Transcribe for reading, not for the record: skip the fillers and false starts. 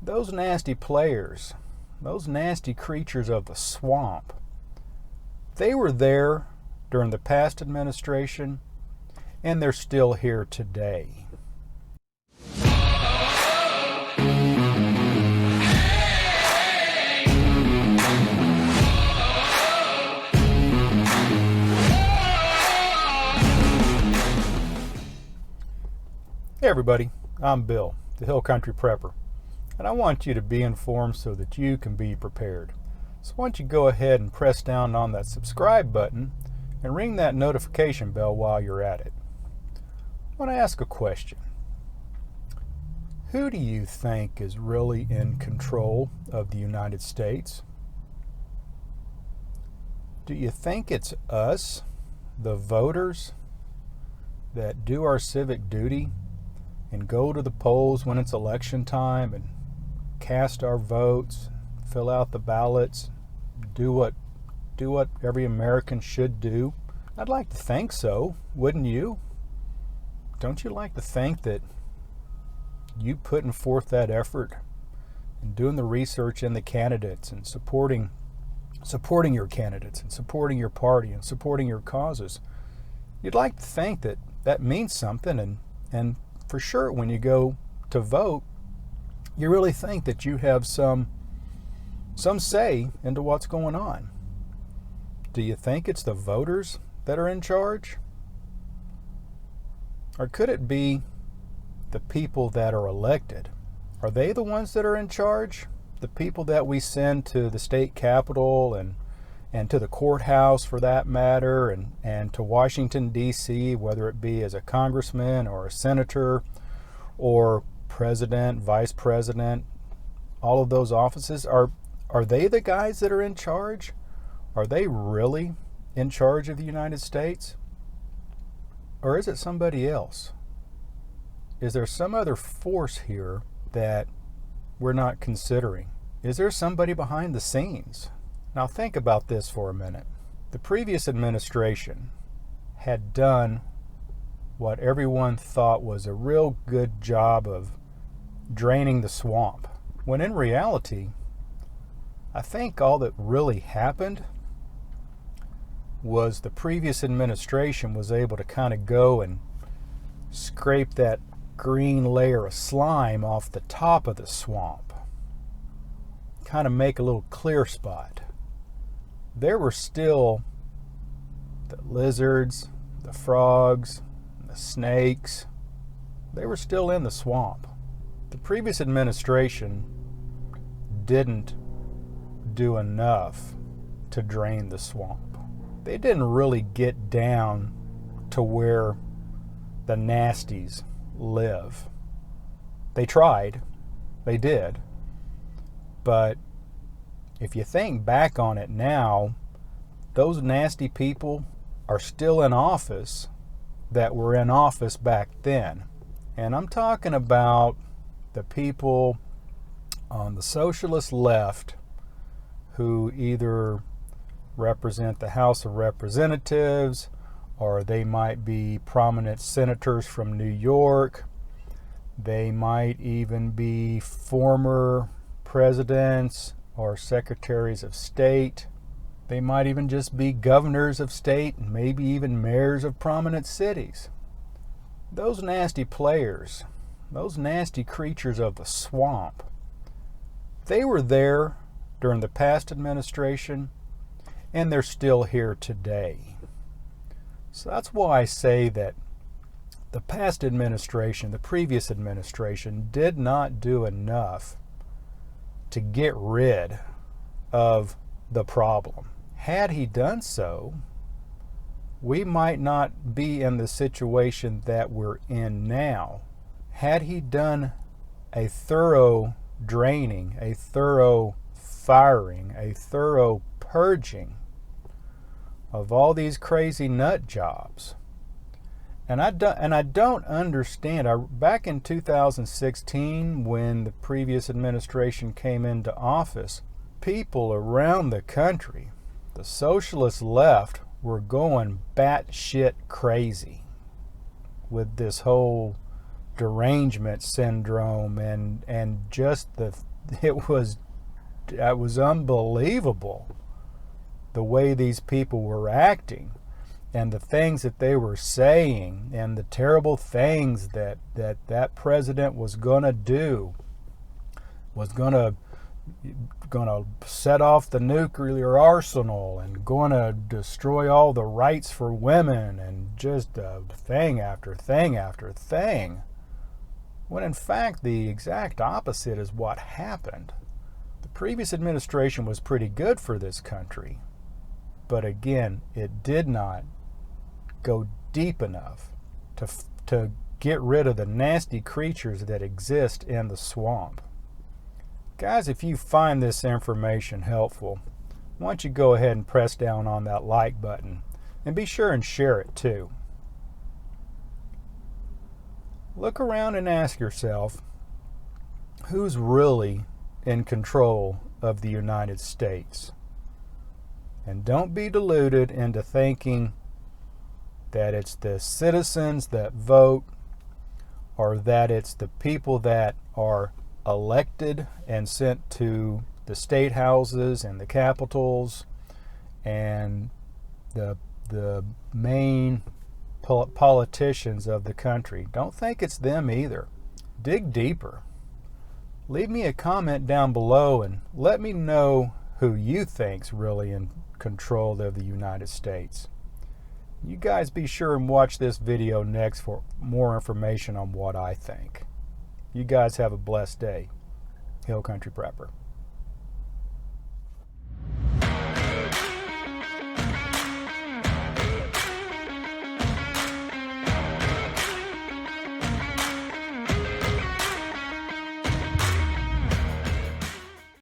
Those nasty players, those nasty creatures of the swamp, they were there during the past administration, and they're still here today. Hey everybody, I'm Bill, the Hill Country Prepper, and I want you to be informed so that you can be prepared. So why don't you go ahead and press down on that subscribe button and ring that notification bell while you're at it. I want to ask a question. Who do you think is really in control of the United States? Do you think it's us, the voters, that do our civic duty and go to the polls when it's election time and cast our votes, fill out the ballots, do what every American should do? I'd like to think so, wouldn't you? Don't you like to think that you putting forth that effort and doing the research in the candidates and supporting your candidates and supporting your party and supporting your causes, you'd like to think that that means something, and for sure when you go to vote, you really think that you have some say into what's going on. Do you think it's the voters that are in charge? Or could it be the people that are elected? Are they the ones that are in charge? The people that we send to the state capitol and to the courthouse for that matter, and to Washington, D.C., whether it be as a congressman or a senator or president, vice president, all of those offices, are they the guys that are in charge? Are they really in charge of the United States? Or is it somebody else? Is there some other force here that we're not considering? Is there somebody behind the scenes? Now think about this for a minute. The previous administration had done what everyone thought was a real good job of draining the swamp, when in reality, I think all that really happened was the previous administration was able to kind of go and scrape that green layer of slime off the top of the swamp, kind of make a little clear spot. There were still the lizards, the frogs, the snakes. They were still in the swamp. The previous administration didn't do enough to drain the swamp. They didn't really get down to where the nasties live. They tried. They did. But if you think back on it now, those nasty people are still in office that were in office back then. And I'm talking about the people on the socialist left who either represent the House of Representatives, or they might be prominent senators from New York. They might even be former presidents or secretaries of state. They might even just be governors of state and maybe even mayors of prominent cities. Those nasty players, those nasty creatures of the swamp, they were there during the past administration, and they're still here today. So that's why I say that the past administration, the previous administration, did not do enough to get rid of the problem. Had he done so, we might not be in the situation that we're in now. Had he done a thorough draining, a thorough firing, a thorough purging of all these crazy nut jobs. And I don't understand. Back in 2016, when the previous administration came into office, people around the country, the socialist left, were going batshit crazy with this whole derangement syndrome and just it was unbelievable the way these people were acting and the things that they were saying and the terrible things that president was going to do, was going to set off the nuclear arsenal and going to destroy all the rights for women, and just thing after thing after thing, when in fact the exact opposite is what happened. The previous administration was pretty good for this country, but again, it did not go deep enough to get rid of the nasty creatures that exist in the swamp. Guys, if you find this information helpful, why don't you go ahead and press down on that like button, and be sure and share it too. Look around and ask yourself, who's really in control of the United States? And don't be deluded into thinking that it's the citizens that vote, or that it's the people that are elected and sent to the state houses and the capitals and the main politicians of the country. Don't think it's them either. Dig deeper. Leave me a comment down below and let me know who you think's really in control of the United States. You guys be sure and watch this video next for more information on what I think. You guys have a blessed day. Hill Country Prepper.